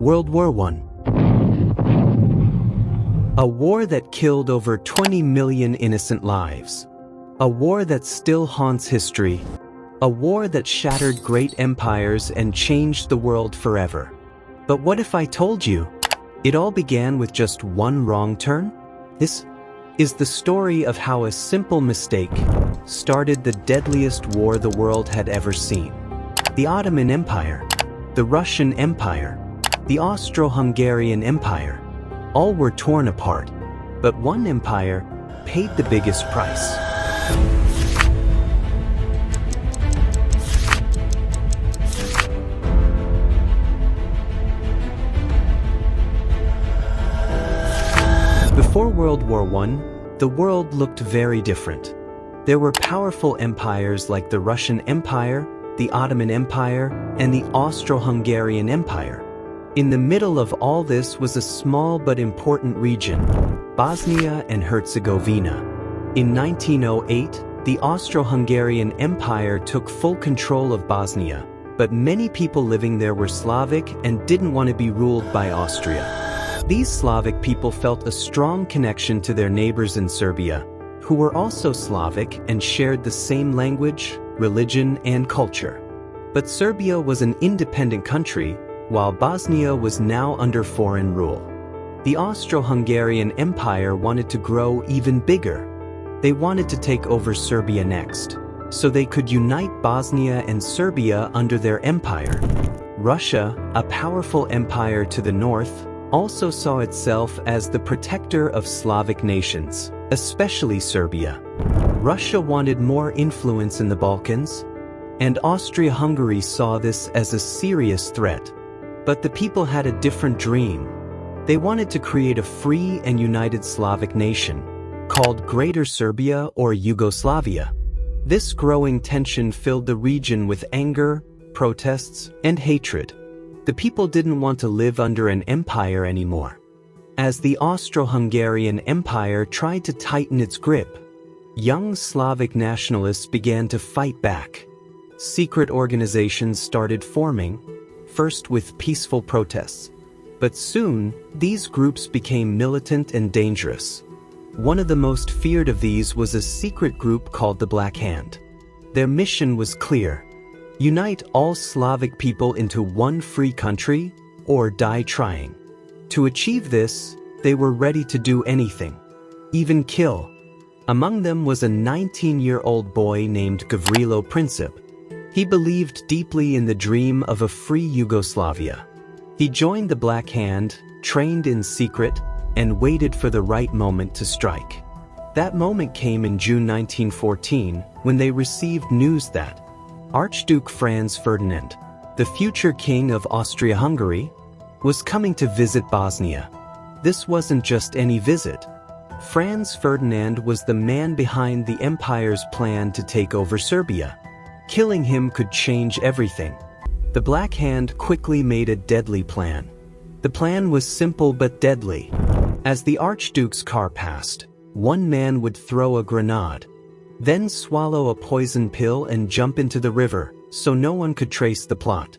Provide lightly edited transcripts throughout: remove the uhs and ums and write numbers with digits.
World War I. A war that killed over 20 million innocent lives. A war that still haunts history. A war that shattered great empires and changed the world forever. But what if I told you it all began with just one wrong turn? This is the story of how a simple mistake started the deadliest war the world had ever seen. The Ottoman Empire, the Russian Empire, the Austro-Hungarian Empire, all were torn apart, but one empire paid the biggest price. Before World War I, the world looked very different. There were powerful empires like the Russian Empire, the Ottoman Empire, and the Austro-Hungarian Empire. In the middle of all this was a small but important region, Bosnia and Herzegovina. In 1908, the Austro-Hungarian Empire took full control of Bosnia, but many people living there were Slavic and didn't want to be ruled by Austria. These Slavic people felt a strong connection to their neighbors in Serbia, who were also Slavic and shared the same language, religion, and culture. But Serbia was an independent country, while Bosnia was now under foreign rule. The Austro-Hungarian Empire wanted to grow even bigger. They wanted to take over Serbia next, so they could unite Bosnia and Serbia under their empire. Russia, a powerful empire to the north, also saw itself as the protector of Slavic nations, especially Serbia. Russia wanted more influence in the Balkans, and Austria-Hungary saw this as a serious threat. But the people had a different dream. They wanted to create a free and united Slavic nation, called Greater Serbia or Yugoslavia. This growing tension filled the region with anger, protests, and hatred. The people didn't want to live under an empire anymore. As the Austro-Hungarian Empire tried to tighten its grip, young Slavic nationalists began to fight back. Secret organizations started forming, first with peaceful protests. But soon, these groups became militant and dangerous. One of the most feared of these was a secret group called the Black Hand. Their mission was clear: unite all Slavic people into one free country, or die trying. To achieve this, they were ready to do anything, even kill. Among them was a 19-year-old boy named Gavrilo Princip. He believed deeply in the dream of a free Yugoslavia. He joined the Black Hand, trained in secret, and waited for the right moment to strike. That moment came in June 1914, when they received news that Archduke Franz Ferdinand, the future king of Austria-Hungary, was coming to visit Bosnia. This wasn't just any visit. Franz Ferdinand was the man behind the empire's plan to take over Serbia. Killing him could change everything. The Black Hand quickly made a deadly plan. The plan was simple but deadly. As the Archduke's car passed, one man would throw a grenade, then swallow a poison pill and jump into the river, so no one could trace the plot.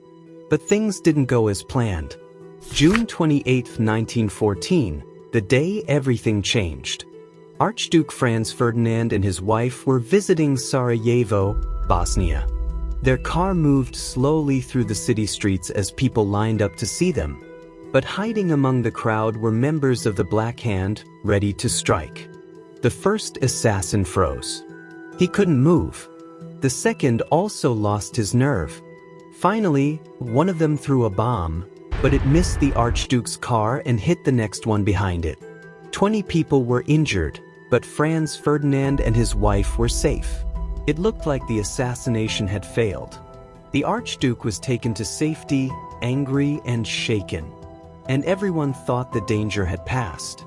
But things didn't go as planned. June 28, 1914, the day everything changed. Archduke Franz Ferdinand and his wife were visiting Sarajevo, Bosnia. Their car moved slowly through the city streets as people lined up to see them. But hiding among the crowd were members of the Black Hand, ready to strike. The first assassin froze. He couldn't move. The second also lost his nerve. Finally, one of them threw a bomb, but it missed the Archduke's car and hit the next one behind it. 20 people were injured, but Franz Ferdinand and his wife were safe. It looked like the assassination had failed. The Archduke was taken to safety, angry and shaken. And everyone thought the danger had passed.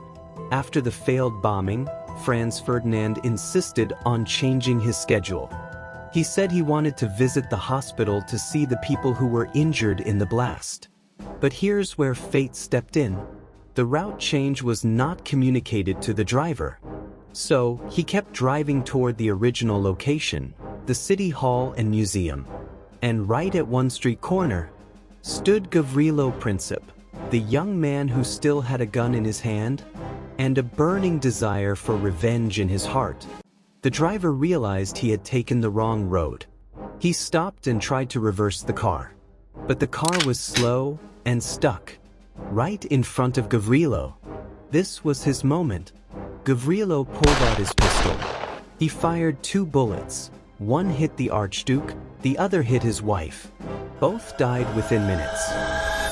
After the failed bombing, Franz Ferdinand insisted on changing his schedule. He said he wanted to visit the hospital to see the people who were injured in the blast. But here's where fate stepped in. The route change was not communicated to the driver. So, he kept driving toward the original location, the City Hall and Museum. And right at one street corner, stood Gavrilo Princip, the young man who still had a gun in his hand and a burning desire for revenge in his heart. The driver realized he had taken the wrong road. He stopped and tried to reverse the car. But the car was slow and stuck, right in front of Gavrilo. This was his moment. Gavrilo pulled out his pistol. He fired 2 bullets. One hit the Archduke, the other hit his wife. Both died within minutes.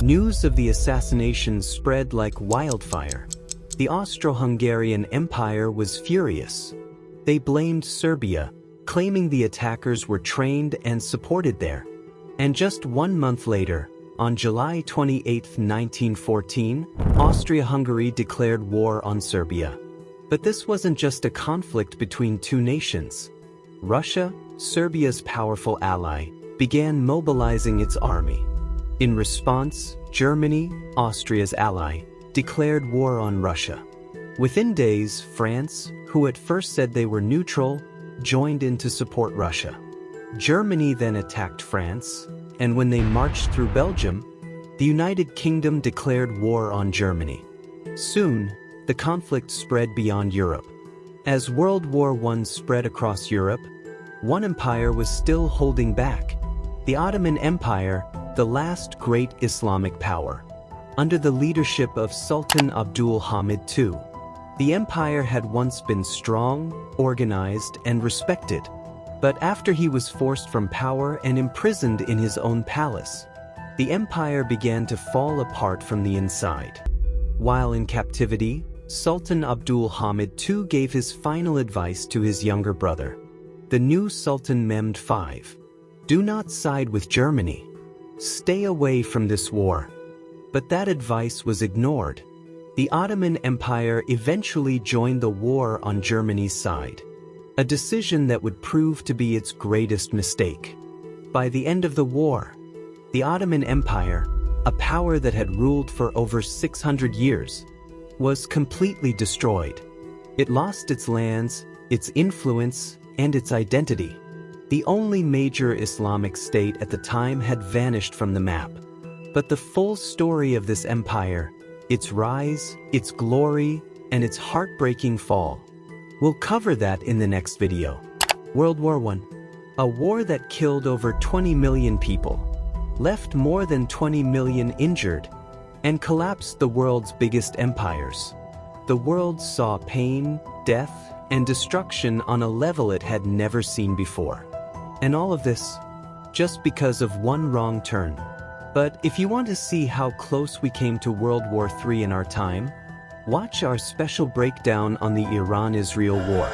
News of the assassination spread like wildfire. The Austro-Hungarian Empire was furious. They blamed Serbia, claiming the attackers were trained and supported there. And just 1 month later, on July 28, 1914, Austria-Hungary declared war on Serbia. But this wasn't just a conflict between 2 nations. Russia, Serbia's powerful ally, began mobilizing its army. In response, Germany, Austria's ally, declared war on Russia. Within days, France, who at first said they were neutral, joined in to support Russia. Germany then attacked France, and when they marched through Belgium, the United Kingdom declared war on Germany. Soon, the conflict spread beyond Europe. As World War I spread across Europe, one empire was still holding back: the Ottoman Empire, the last great Islamic power. Under the leadership of Sultan Abdul Hamid II, the empire had once been strong, organized, and respected. But after he was forced from power and imprisoned in his own palace, the empire began to fall apart from the inside. While in captivity, Sultan Abdul Hamid II gave his final advice to his younger brother, the new Sultan Mehmed V. Do not side with Germany. Stay away from this war. But that advice was ignored. The Ottoman Empire eventually joined the war on Germany's side, a decision that would prove to be its greatest mistake. By the end of the war, the Ottoman Empire, a power that had ruled for over 600 years, was completely destroyed. It lost its lands, its influence, and its identity. The only major Islamic state at the time had vanished from the map. But the full story of this empire, its rise, its glory, and its heartbreaking fall, we'll cover that in the next video. World War I. A war that killed over 20 million people, left more than 20 million injured, and collapsed the world's biggest empires. The world saw pain, death, and destruction on a level it had never seen before. And all of this, just because of one wrong turn. But if you want to see how close we came to World War III in our time, watch our special breakdown on the Iran-Israel War.